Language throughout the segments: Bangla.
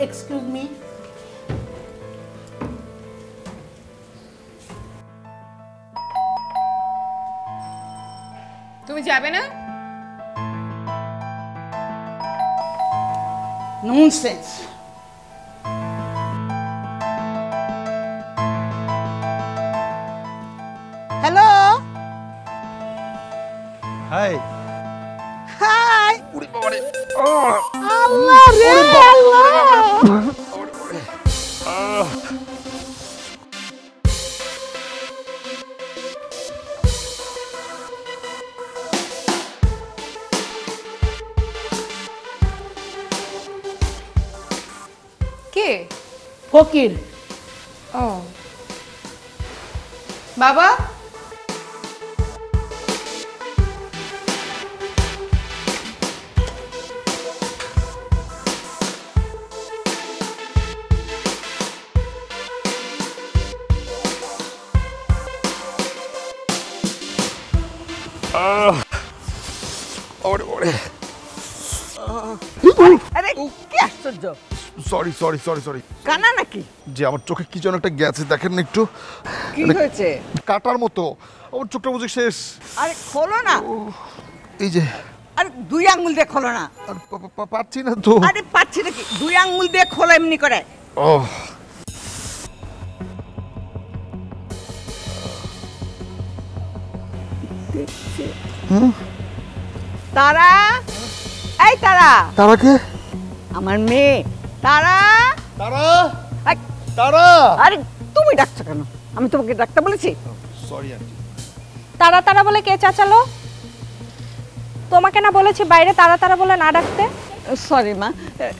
Excuse me. তুমি যাবে না? ননসেন্স। হ্যালো। হাই। হাই। উড়ি বাবারে। আল্লাহ রে আল্লাহ। কে? ফকির। ও বাবা, ওরে ওরে। আরে কি আশ্চর্য, সরি সরি সরি সরি। কানা নাকি? যে আমার চোখে কি যেন একটা গেছে, দেখেন না একটু। কি হয়েছে? কাটার মতো আমার চোখটা বুঝে শেষ। আরে খোলো না। এই যে। আরে দুই আঙ্গুল দিয়ে খোলো না। আর পারছি না তো। আরে পাচ্ছি নাকি, দুই আঙ্গুল দিয়ে খোলো এমনি করে। ও তারা, এই তারা। তারাকে? আমার মেয়ে তারা। তারা এই, তারা। আরে তুমি ডাকছো কেন? আমি তোমাকে ডাকতে বলেছি? Sorry aunty. তারা তারা বলে কে চাচালো? তোমাকে না বলেছি বাইরে তারা তারা বলে না ডাকতে? সরি মা,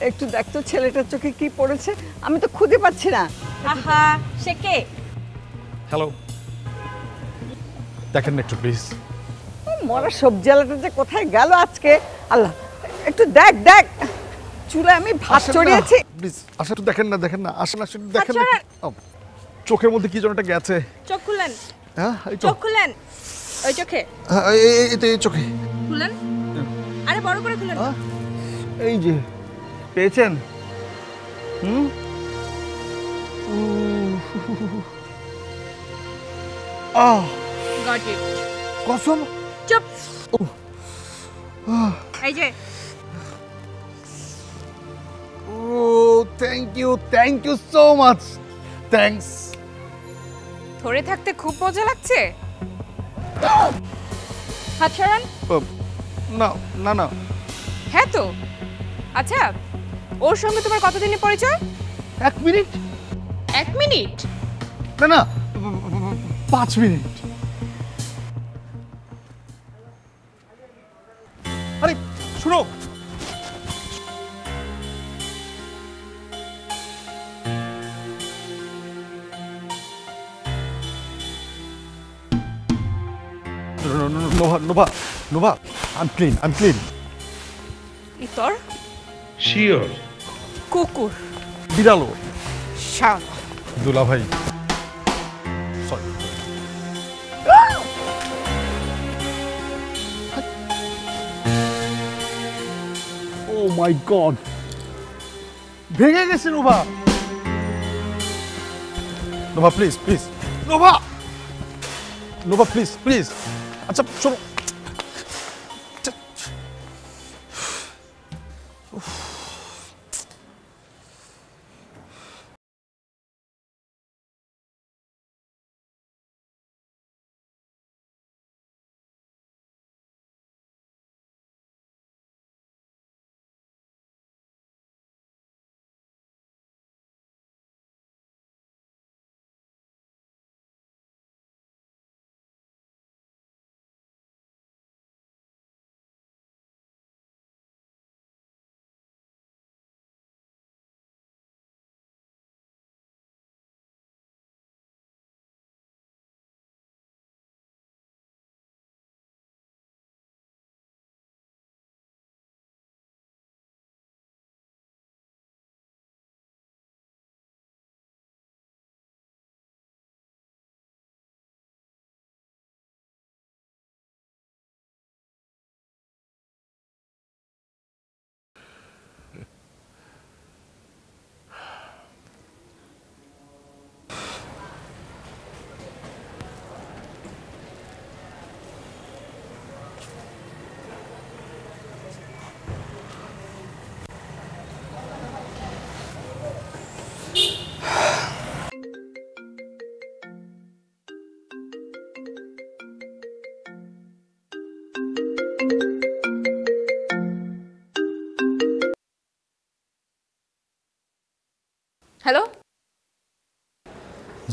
একটু দেখতো ছেলেটার চোখে কি পড়েছে, আমি তো খুঁজে পাচ্ছি না। আহা, সে কে? হ্যালো, দেখেন না একটু প্লিজ। মরা সবজি আলাটা যে কোথায় গেল আজকে, আল্লাহ একটু দেখ দেখ, চুলে আমি ভাত চড়িয়েছি। প্লিজ আসলে একটু দেখেন না, দেখেন না, আসেন আসেন দেখেন আচ্ছা, না। চোখের মধ্যে কি যেন একটা গেছে। চোখ খুলেন, হ্যাঁ এই তো। চোখ খুলেন, ওই চোখে হ্যাঁ, এই তো এই চোখে। খুলেন, আরে বড় করে খুলেন। এই যে পেয়েছেন। Got it. কসম। চুপ। এই যে ও thank you so much. Thanks. ধরে থাকতে খুব মজা লাগছে। হাত সরান। না না না। হ্যাঁ তো। আচ্ছা, ওর সঙ্গে তোমার কতদিনের পরিচয়? 1 মিনিট। 1 মিনিট? না না 5 মিনিট। আরে শুনো, Nova Nova Nova, I am clean. ইতর শিওর কুকুর বিড়ালো শালা। দুলা ভাই সরি। ও মাই গড, ভেঙে গেছে Nova. Nova please please, Nova Nova please please. আচ্ছা শোনো,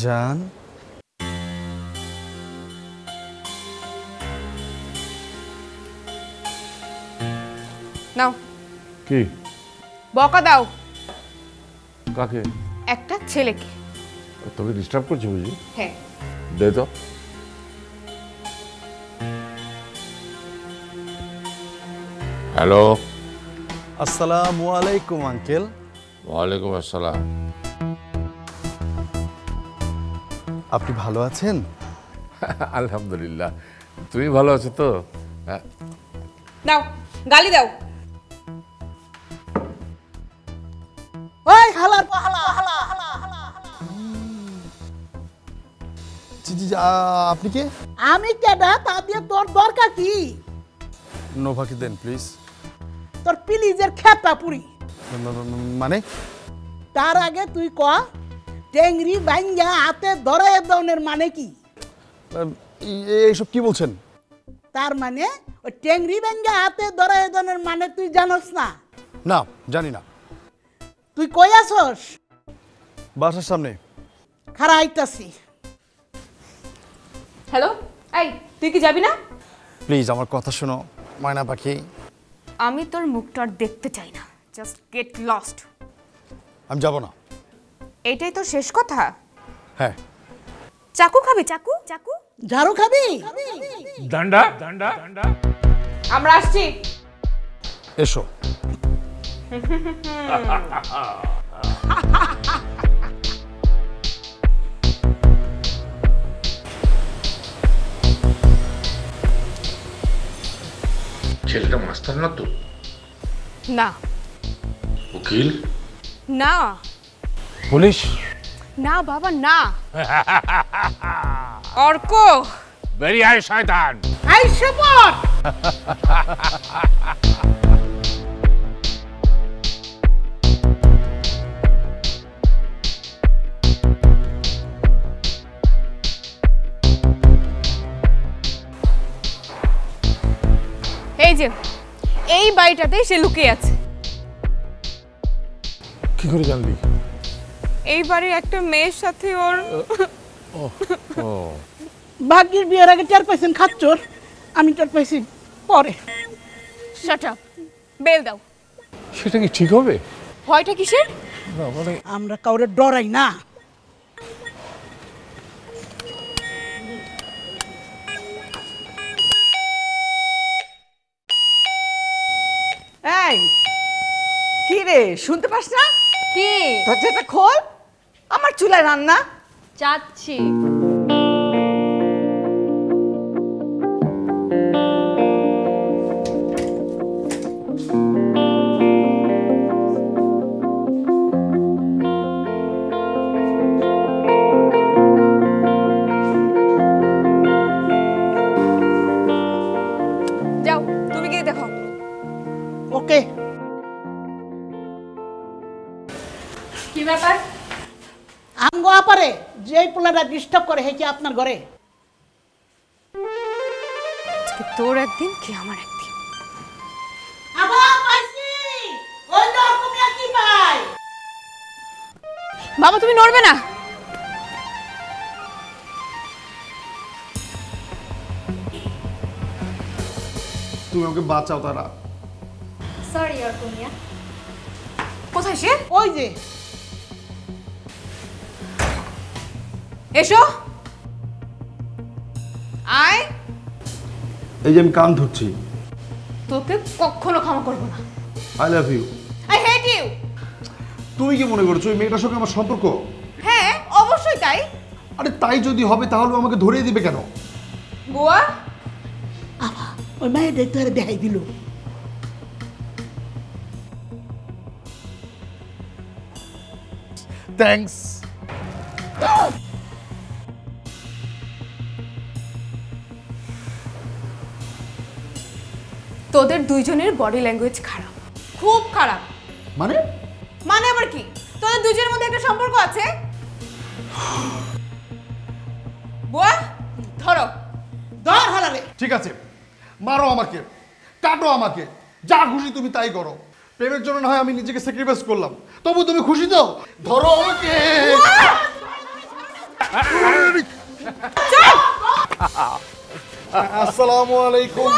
জান নাও কি বকা দাও কাকে একটা ছেলেকে। তোকে ডিস্টার্ব করছে বুঝি? হ্যাঁ। দে তো। হ্যালো। আসসালামু আলাইকুম আঙ্কেল। ওয়ালাইকুম আসসালাম। আপনি ভালো আছেন? আলহামদুলিল্লাহ, তুমি ভালো আছো তো? হ্যাঁ। নাও গালি দাও। ওই হালার হালা হালা জি জি আপনি কে? আমি কেডা তা দিয়ে তোর দরকার কি? নোভাকে দেন প্লিজ। তোর প্লিজের খেপা পুরি। মানে তার আগে তুই ক টেংরি বাইঙ্গা হাতে ধরায় দনের মানে কি? এইসব কি বলছেন? তার মানে ওই টেংরি বাইঙ্গা হাতে ধরায় দনের মানে তুই জানোস না? না জানি না। তুই কই আসস? বাসার সামনে। খারা আইতাছি। হ্যালো, এই তুই কি যাবি না? প্লিজ আমার কথা শোনো ময়না পাখি। আমি তোর মুখটা আর দেখতে চাই না। Just get lost. আমি যাব না। এটাই তো শেষ কথা? হ্যাঁ। চাকু খাবি? চাকু চাকু ঝাড়ু খাবি? ডান্ডা ডান্ডা ডান্ডা। আমরা আসছি। এসো। ছেলেটা মাস্টার না তো? না উকিল? না পুলিশ? না বাবা না। অর্ক। বেরিয়ে আয় শয়তান। আইসে পড়। এই যে এই বাড়িটাতেই সে লুকিয়ে আছে। কি করে জানলি? এই বাড়ির একটা মেয়ের সাথে ওর ভাগ্যের বিয়ের আগে টের পাইছেন খাচ্চর, আমি টের পাইছি পরে। Shut up. বেল দাও। সেটা কি ঠিক হবে? ভয়টা কিসের? না মানে আমরা কাউরে ডরাই না। এই কি রে, শুনতে পাস না? কি দরজাটা খোল, আমার চুলায় রান্না। যাচ্ছি। যাও তুমি গিয়ে দেখো। ওকে। কি ব্যাপার? আমগো আপারে যেই পোলাটা ডিস্টার্ব করে হে কি আপনার ঘরে? আজকে তোর একদিন কি আমার একদিন। আবা পাইছি ওই রকমটা কি ভাই? বাবা তুমি নড়বে না। তুমি আমাকে বাঁচাও তারা। সরি অর্কমিয়া। কোথায় সে? ওই যে এসো। আয়। এই যে আমি কান ধরছি। তোকে কখনো ক্ষমা করবো না। I love you. I hate you. তুমি কি মনে করছো ওই মেয়েটার সঙ্গে আমার সম্পর্ক? হ্যাঁ অবশ্যই তাই। আরে তাই যদি হবে তাহলে আমাকে ধরিয়ে দিবে কেন? বুয়া আবা ওই মেয়েটাই তো দেখাই দিল। থ্যাঙ্কস। তোদের দুইজনের বডি ল্যাঙ্গুয়েজ খারাপ, খুব খারাপ। মানে মানে আবার কি? তোদের দুজনের মধ্যে একটা সম্পর্ক আছে। বুয়া ধরো। ধর হালারে। ঠিক আছে, মারো আমাকে, কাটো আমাকে, যা খুশি তুমি তাই করো। প্রেমের জন্য না হয় আমি নিজেকে স্যাক্রিফাইস করলাম, তবু তুমি খুশি তো? ধরো আমাকে। আসসালামু আলাইকুম।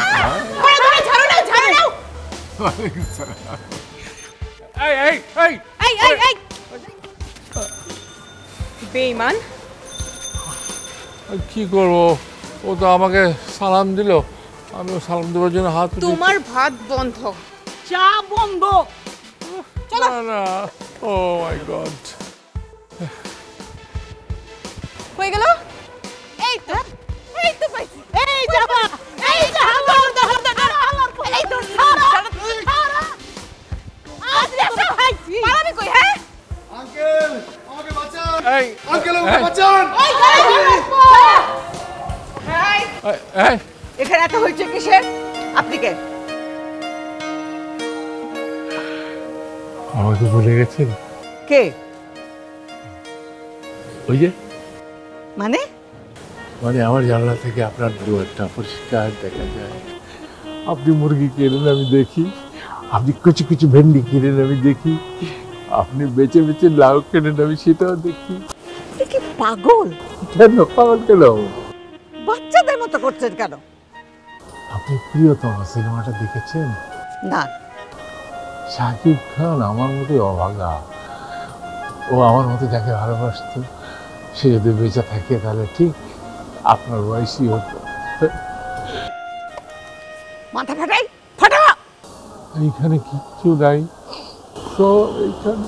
এই এই এই এই বেঈমান, কি করবো? ও তো আমাকে সালাম দিল, আমিও সালাম দেওয়ার জন্য হাত উঠিয়েছি। তোমার ভাত বন্ধ, চা বন্ধ। না না, ও মাই গড। হয়ে গেল। এই তো পাইছি। এই যাবা, এই যে হালার দাও এই তো ছাড়া আজ রেসা খাইছি। পালাবি কই? হ্যাঁ, আঙ্কেল আমাকে বাঁচান। এই আঙ্কেল আমাকে বাঁচান। এই এখানে এত হয়েছে কিসের? আপনি কে? আমাকে ভুলে গেছেন? কে ওই যে মানে? মানে আমার জানলা থেকে আপনার দুয়ারটা পরিষ্কার দেখা যায়। আপনি মুরগি কিনেন আমি দেখি, আপনি কিছু কিছু ভেন্ডি কিনেন আমি দেখি, আপনি বেছে বেছে লাউ কেনেন আমি সেটাও দেখি। আপনি কি পাগল? কেন পাগল কেন? বাচ্চাদের মতো করছেন কেন? আপনি প্রিয়তম সিনেমাটা দেখেছেন? না। শাকিব খান আমার মতোই অভাগা, ও আমার মতো যাকে ভালোবাসতো সে যদি বেঁচে থাকে তাহলে ঠিক আপনার বয়সী হতো। মাথা ফাটাই ফাটা। এইখানে কিচ্ছু নাই, সব এইখানে।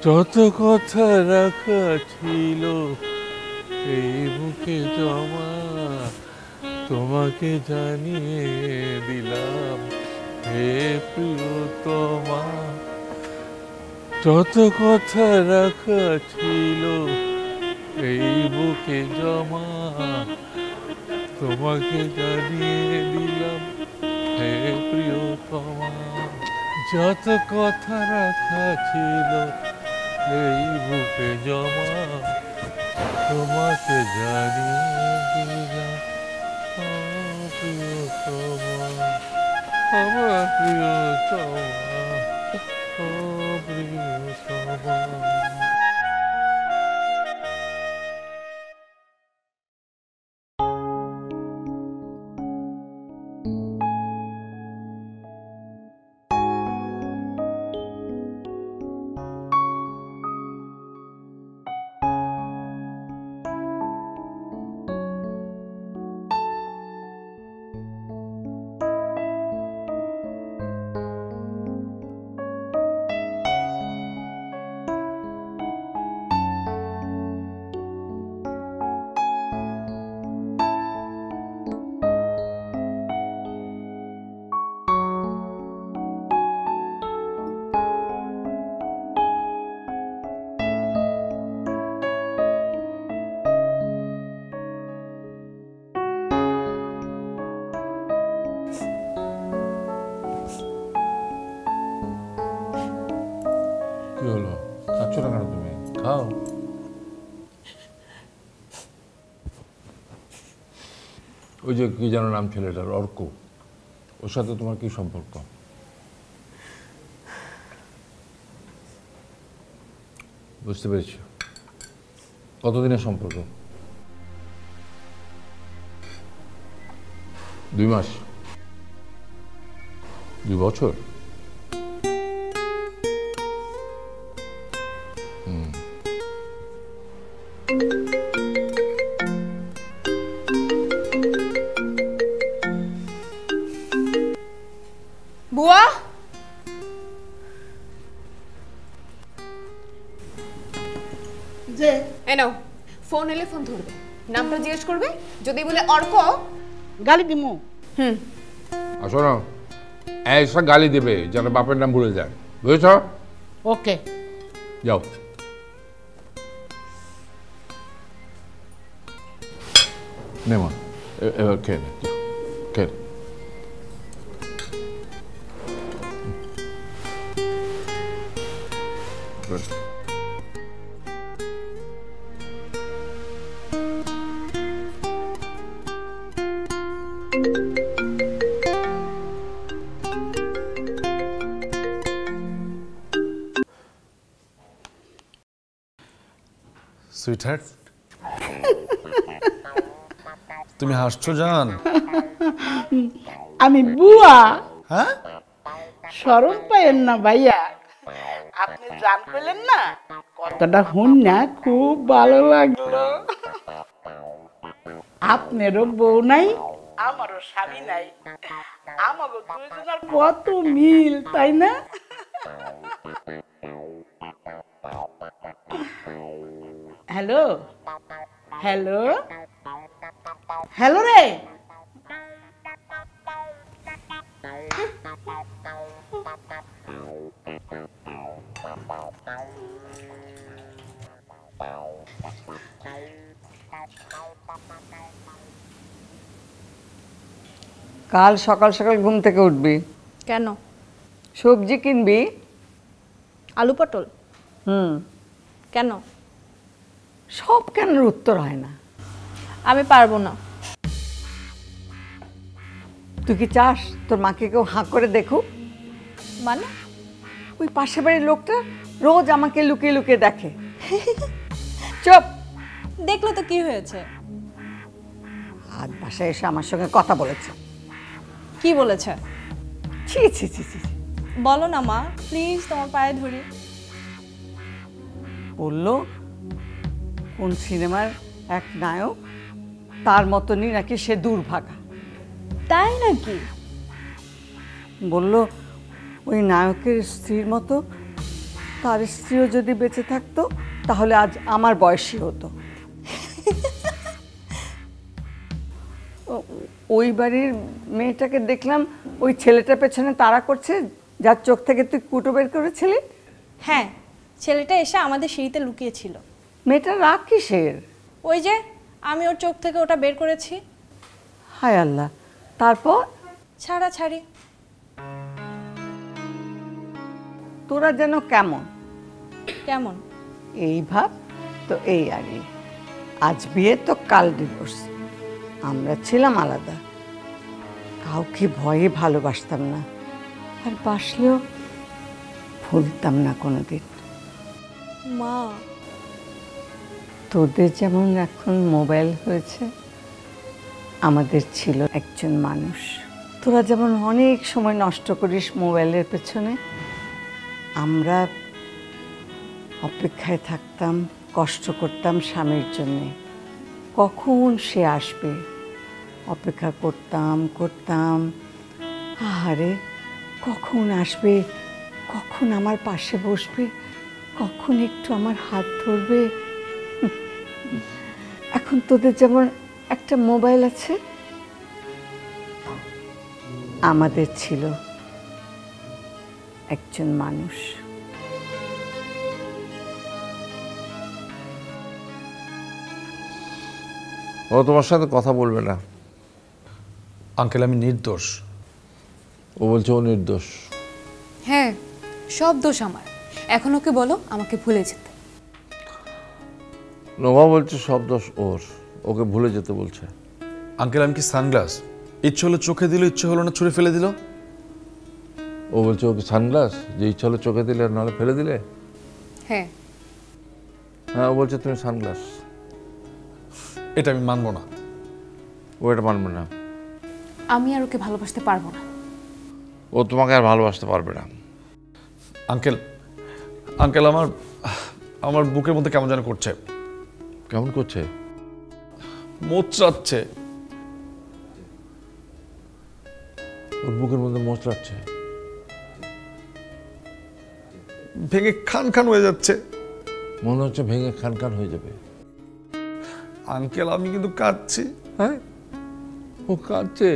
যত কথা রাখা ছিল এই বুকে জমা, তোমাকে জানিয়ে দিলাম হে প্রিয়তমা। যত কথা রাখা ছিল এই বুকে জমা, তোমাকে জানিয়ে দিলাম হে প্রিয়তমা। যত কথা রাখা ছিল এই বুকে জমা, তোমাকে জানিয়ে দিলাম ও প্রিয়তমা, আমার প্রিয়তমা, ও প্রিয়তমা। কি হলো, খাচ্ছ না কেন তুমি? খাও। ওই যে কি যেন নাম ছেলেটার, অর্ক, ওর সাথে তোমার কি সম্পর্ক? বুঝতে পেরেছি। কতদিনের সম্পর্ক? 2 মাস? 2 বছর? বুয়া, যে এ নাও ফোন, এলে ফোন ধরবে, নামটা জিজ্ঞেস করবে, যদি বলে অর্ক, গালি দিমু। আসো না, ऐसा গালি দেবে যেন বাপের নাম ভুলে যায়, বুঝেছ? ওকে। যাও। নে মা, এবার খেয়ে নে, খেয়ে নে। Good. সুইটহার্ট, তুমি হাসছো জান? আমি বুয়া, হ্যাঁ শরম পাইয়েন না ভাইয়া। আপনি জান পেলেন না, কথাটা শুন না খুব ভালো লাগলো। আপনারও বউ নাই, আমারও স্বামী নাই, আমারও দুইজনের কত মিল, তাই না? হ্যালো হ্যালো হ্যালো রে, কাল সকাল সকাল ঘুম থেকে উঠবি, কেন? সবজি কিনবি। আলু পটল? কেন? সব কেনার উত্তর হয় না। আমি পারবো না। তুই কি চাস তোর মাকে কেউ হাঁ করে দেখুক? মানে? ওই পাশের বাড়ির লোকটা রোজ আমাকে লুকিয়ে লুকিয়ে দেখে। চুপ। দেখলো তো কি হয়েছে? আজ বাসায় এসে আমার সঙ্গে কথা বলেছে। কি বলেছে? ছি ছি ছি ছি। বলো না মা, প্লিজ, তোমার পায়ে ধরি। বললো কোন সিনেমার এক নায়ক, তার মতনই নাকি সে দুর্ভাগা। তাই নাকি? বলল ওই নায়কের স্ত্রীর মতো তার স্ত্রীও যদি বেঁচে থাকতো তাহলে আজ আমার বয়সী হতো। ওই বাড়ির মেয়েটাকে দেখলাম ওই ছেলেটার পেছনে তাড়া করছে, যার চোখ থেকে তুই কুটো বের করেছিলি। হ্যাঁ, ছেলেটা এসে আমাদের সিঁড়িতে লুকিয়েছিল। মেয়েটা রাগ কিসের? ওই যে আমি ওর চোখ থেকে ওটা বের করেছি। হায় আল্লাহ। তারপর? ছাড়াছাড়ি। তোরা যেন কেমন কেমন? এই ভাব তো এই আগে, আজ বিয়ে তো কাল ডিভোর্স। আমরা ছিলাম আলাদা, কাউকে ভয়ে ভালোবাসতাম না, আর বাসলেও ভুলতাম না কোনোদিন। মা, তোদের যেমন এখন মোবাইল হয়েছে, আমাদের ছিল একজন মানুষ। তোরা যেমন অনেক সময় নষ্ট করিস মোবাইলের পেছনে, আমরা অপেক্ষায় থাকতাম, কষ্ট করতাম স্বামীর জন্যে, কখন সে আসবে। অপেক্ষা করতাম করতাম, আরে কখন আসবে, কখন আমার পাশে বসবে, কখন একটু আমার হাত ধরবে। এখন তোদের যেমন একটা মোবাইল আছে, আমাদের ছিল একজন মানুষ। ও তোমার সাথে কথা বলবে না। আঙ্কেল আমি নির্দোষ। ও বলছে ও নির্দোষ। হ্যাঁ, সব দোষ আমার। এখন ওকে বলো আমাকে ভুলে যেতে। নোভা বলছে সব দোষ ওর, ওকে ভুলে যেতে বলছে। আঙ্কেল আমি কি সানগ্লাস? ইচ্ছে হলো চোখে দিল, ইচ্ছে হলো না ছুঁড়ে ফেলে দিল। ও বলছে ওকে সানগ্লাস, যে ইচ্ছা হলো চোখে দিলে আর নাহলে ফেলে দিলে। হ্যাঁ, হ্যাঁ, ও বলছে তুমি সানগ্লাস। এটা আমি মানবো না। ও এটা মানবে না। আমি আর ওকে ভালোবাসতে পারবো না। ও তোমাকে আর ভালোবাসতে পারবে না। আঙ্কেল আঙ্কেল আমার আমার বুকের মধ্যে কেমন যেন করছে। কেমন করছে? মোচড়াচ্ছে। ওর বুকের মধ্যে মোচড়াচ্ছে, ভেঙে খান খান হয়ে যাচ্ছে। মনে হচ্ছে ভেঙে খান খান হয়ে যাবে। আঙ্কেল আমি কিন্তু কাঁদছি। হ্যাঁ, ও কাঁদছে।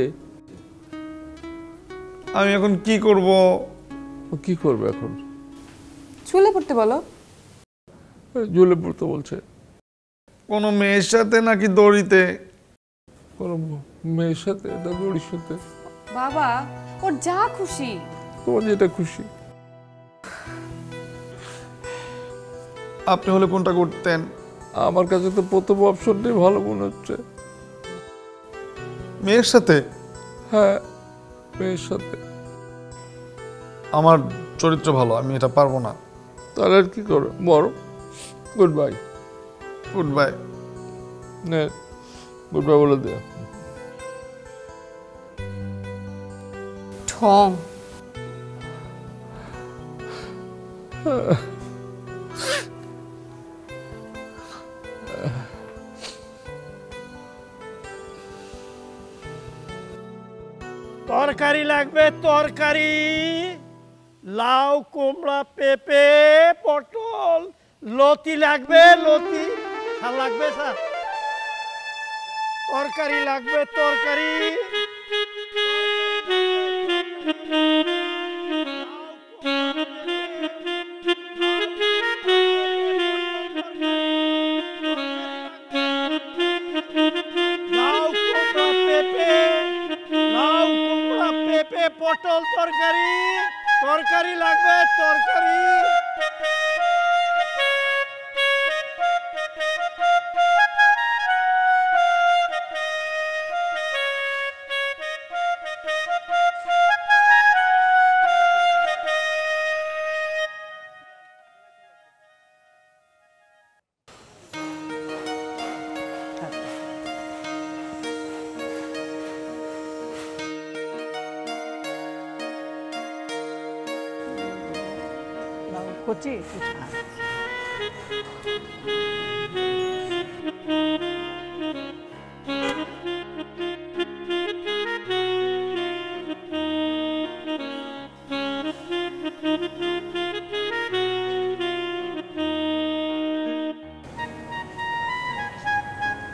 আমি এখন কি করব? ও কি করবে এখন? চুলে পড়তে বলো। ঝুলে পড়তে বলছে। কোনো মেয়ের সাথে নাকি দড়িতে? কোনো মেয়ের সাথে, এটা দড়ির সাথে। বাবা, ওর যা খুশি। তোমার যেটা খুশি। আপনি হলে কোনটা করতেন? আমার কাছে তো প্রথম অপশনটাই ভালো মনে হচ্ছে। মেয়ের সাথে? হ্যাঁ, মেয়ের সাথে। আমার চরিত্র ভালো, আমি এটা পারবো না। তাহলে আর কি করো, বড়। Good bye. গুড বাই নে গুড বাই বলে দে ঠং তরকারি লাগবে, তরকারি, লাউ, কুমড়া, পেঁপে, পটল, লতি লাগবে, লতি। স্যার লাগবে স্যার? তরকারি লাগবে, তরকারি। লাউ, কুমড়া, পেঁপে, লাউ, কুমড়া, পেঁপে, পটল, তরকারি, তরকারি লাগবে, তরকারি। কচি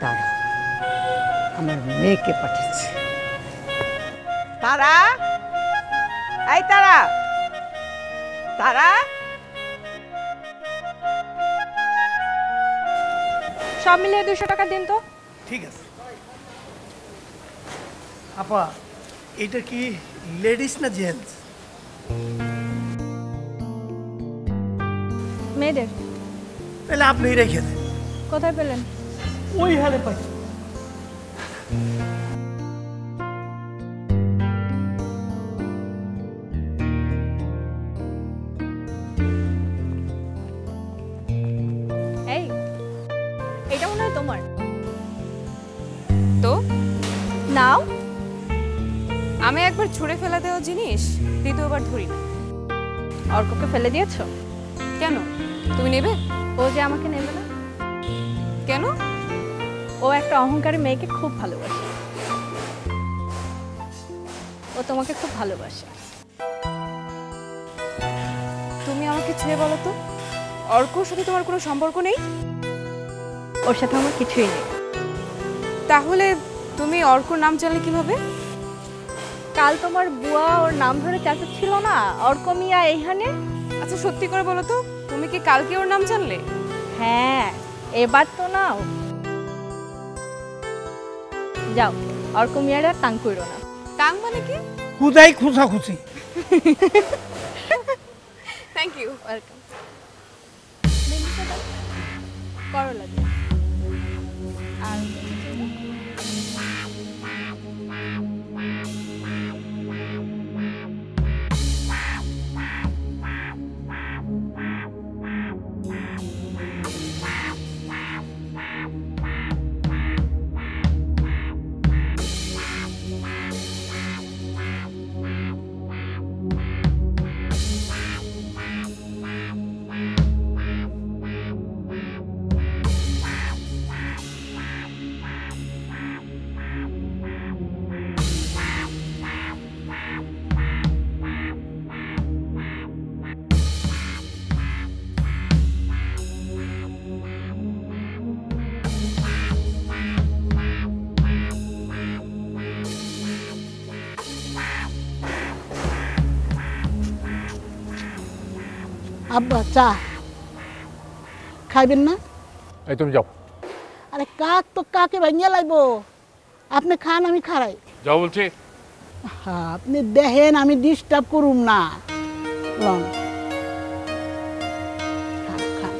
তারা আমার মেয়েকে পাঠিয়েছে। তারা, এই তারা, তারা, সব মিলিয়ে 200 টাকা দিন তো। ঠিক আছে আপা, এটা কি লেডিস না জেন্টস? মেয়েদের। তাহলে আপনি রেখে দেন। কোথায় পেলেন? ওই হালে পাই। এই, এটা মনে হয় তোমার। তো নাও। আমি একবার ছুঁড়ে ফেলা দেওয়া জিনিস দ্বিতীয়বার ধরি না। অর্ককে ফেলে দিয়েছো? কেন, তুমি নেবে? ও যে আমাকে নেবে না। কেন? ও একটা অহংকারী মেয়েকে খুব ভালোবাসে। ও তোমাকে খুব ভালোবাসে। তুমি আমাকে ছুঁয়ে বলো তো, অর্কর সাথে তোমার কোনো সম্পর্ক নেই? ওর সাথে আমার কিছুই নেই। তাহলে তুমি অর্কর নাম জানলে কিভাবে? কাল তোমার বুয়া ওর নাম ধরে চেঁচাচ্ছিল না, অর্ক মিয়া এইখানে। আচ্ছা সত্যি করে বলো তো, তুমি কি কালকে ওর নাম জানলে? হ্যাঁ, এবার তো নাও। যাও, অর্ক মিয়ারা তাং কইরো না। টাং মানে কি? খুদাই খুঁচাখুচি। Thank you. ওয়েলকাম। করলা দিন। আর আব্বা চা খাইবেন না? এই তুমি যাও আরে কাক তো কাকে ভাঙিয়ে লাইবো, আপনি খান আমি খারাই। যাও বলছি। হ্যাঁ আপনি দেখেন আমি ডিস্টার্ব করুম না। লন খান, খান।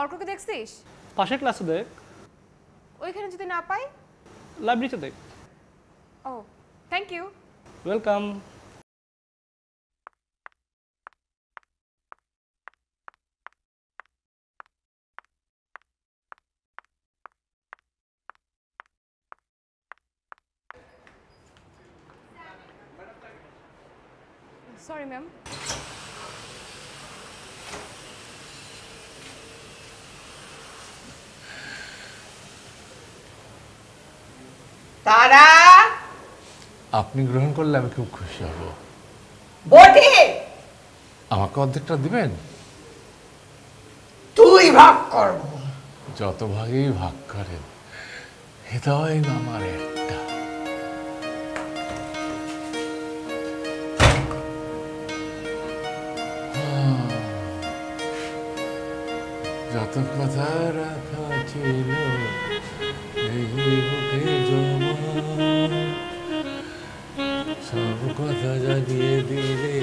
অর্ককে দেখছিস? পাশের ক্লাসে দেখ, ওইখানে যদি না পাই? লাইব্রেরিতে দেখ। ও, thank you. Welcome. Sorry ma'am. তারা আপনি গ্রহণ করলে আমি খুব খুশি হব। বটে, আমাকে অর্ধেকটা দিবেন? তুই ভাগ করব। যত ভাগেই ভাগ করেন, হৃদয় আমার একটা। যত কথা রাখা ছিল এই বুকে জমা, সব কথা জানিয়ে দিলে।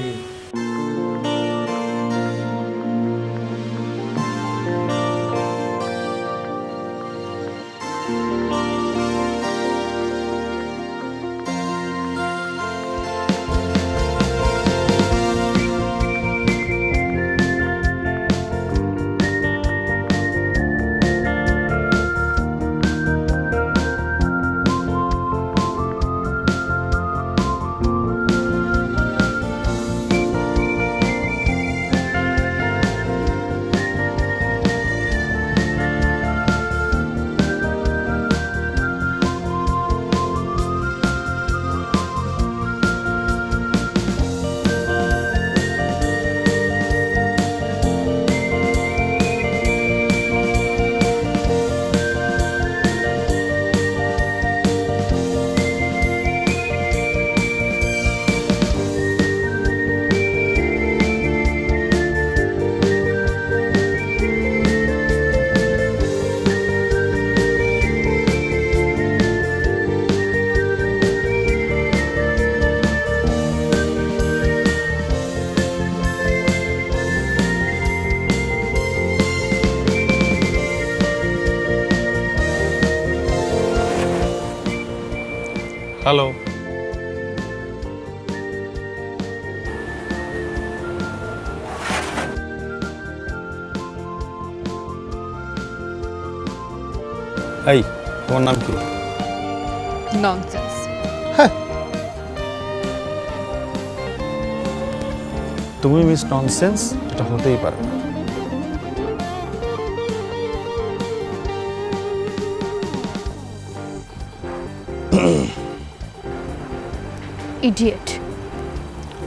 হ্যালো, এই তোমার নাম কি? ননসেন্স। তুমি মিস ননসেন্স? এটা হতেই পারে না। ইডিয়েট।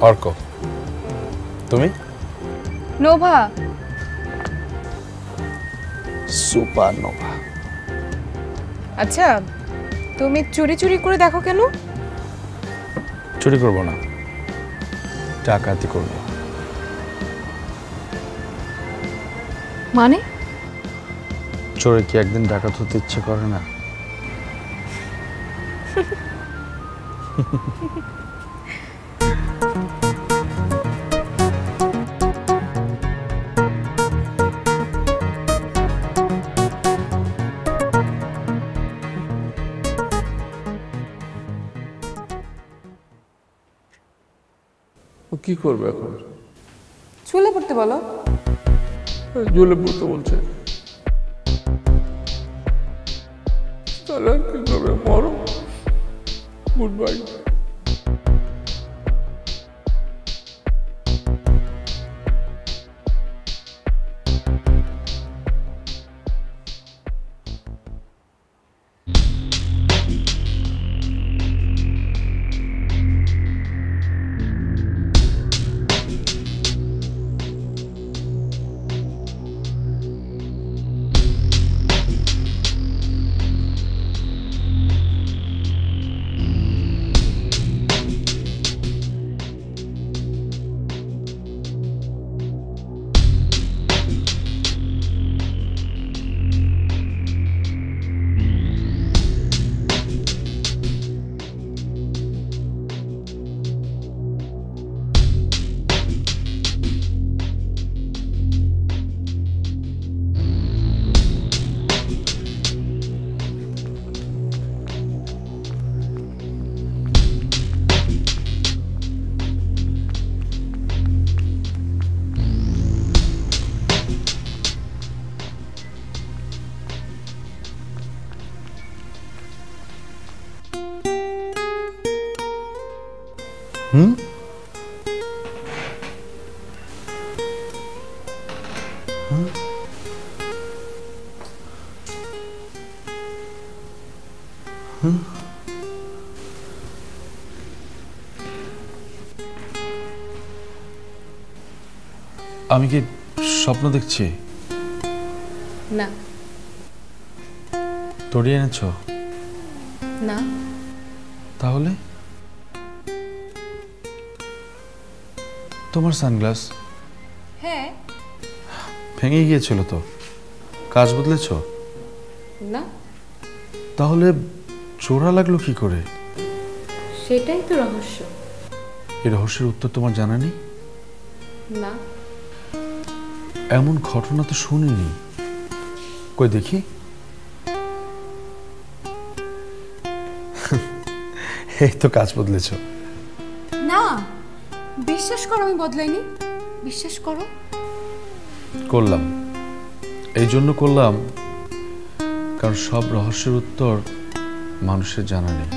অর্ক, তুমি? নোভা। Super Nova. আচ্ছা, তুমি চুরি চুরি করে দেখো কেন? চুরি করবো না, ডাকাতি করবো। মানে? চোরে কি একদিন ডাকাত হতে ইচ্ছে করে না? ও কি করবে এখন? চুলে পড়তে বলো। জ্বলে পড়তে বলছে, তাহলে আর কি করবে? মরো। Goodbye. আমি কি স্বপ্ন দেখছি? না তড়িয়ে এনেছ? না। তাহলে তোমার সানগ্লাস হ্যাঁ ভেঙে গিয়েছিল তো, কাজ বদলেছ? না। তাহলে চোরা লাগলো কি করে? সেটাই তো রহস্য। এই রহস্যের উত্তর তোমার জানা নেই? না। এমন ঘটনা তো শুনিনি। কই দেখি। এই তো কাজ বদলেছ। না, বিশ্বাস করো আমি বদলাইনি। বিশ্বাস করো। করলাম, এই জন্য করলাম কারণ সব রহস্যের উত্তর মানুষের জানা নেই।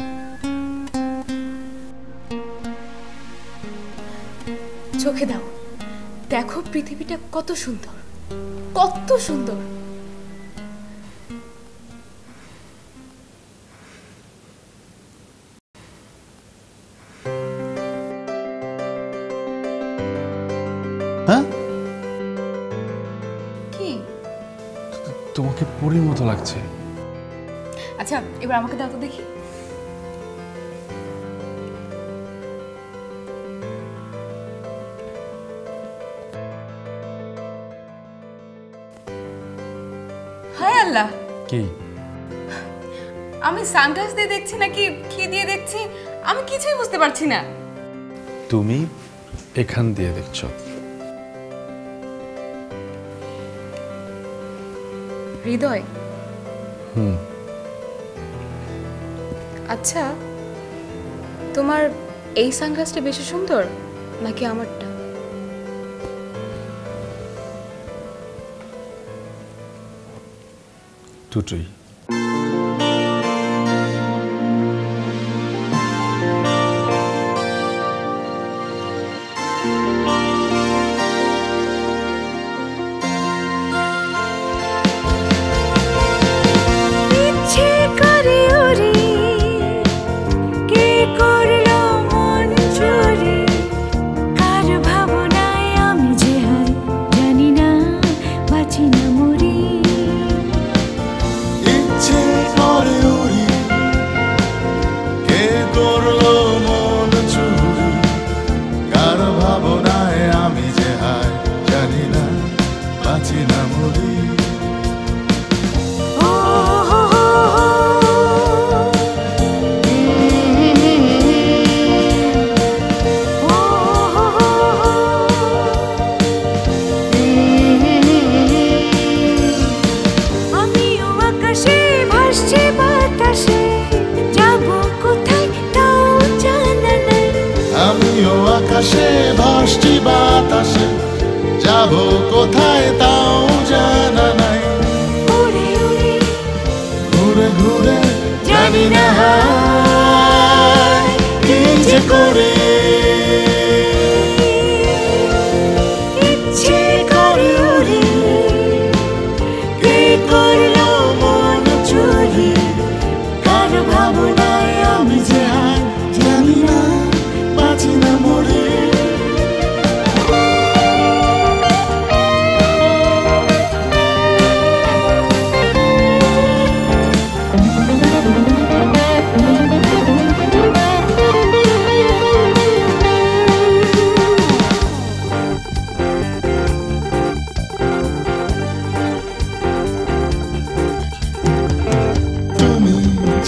চোখে দাও, দেখো পৃথিবীটা কত সুন্দর, কত সুন্দর। হ্যাঁ, কি? তোমাকে পরীর মতো লাগছে। আচ্ছা, এবার আমাকে দাও তো দেখি। হায় আল্লাহ, কি আমি সানগ্লাস দিয়ে দেখছি নাকি কি দিয়ে দেখছি আমি কিছুই বুঝতে পারছি না। তুমি এখান দিয়ে দেখছো। হৃদয়। আচ্ছা, তোমার এই সানগ্লাসটা বেশি সুন্দর নাকি আমারটা? দুটোই। আকাশে ভাসছি বাতাসে, যাব কোথায় তাও জানা নাই। ঘুরে ঘুরে জানি না কি যে করে, ইচ্ছে করে উড়ি, কে করলো মন চুরি, কার ভাবনায় আমি যে হার জানি না, বাঁচি না মরে।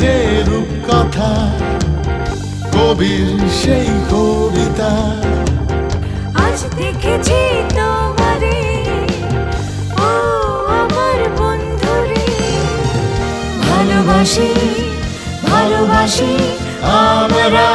যে রূপকথা, কবির সেই কবিতা, আজ দেখেছি তোমারে, ও আমার বন্ধুরে। ভালোবাসি ভালোবাসি আমরা।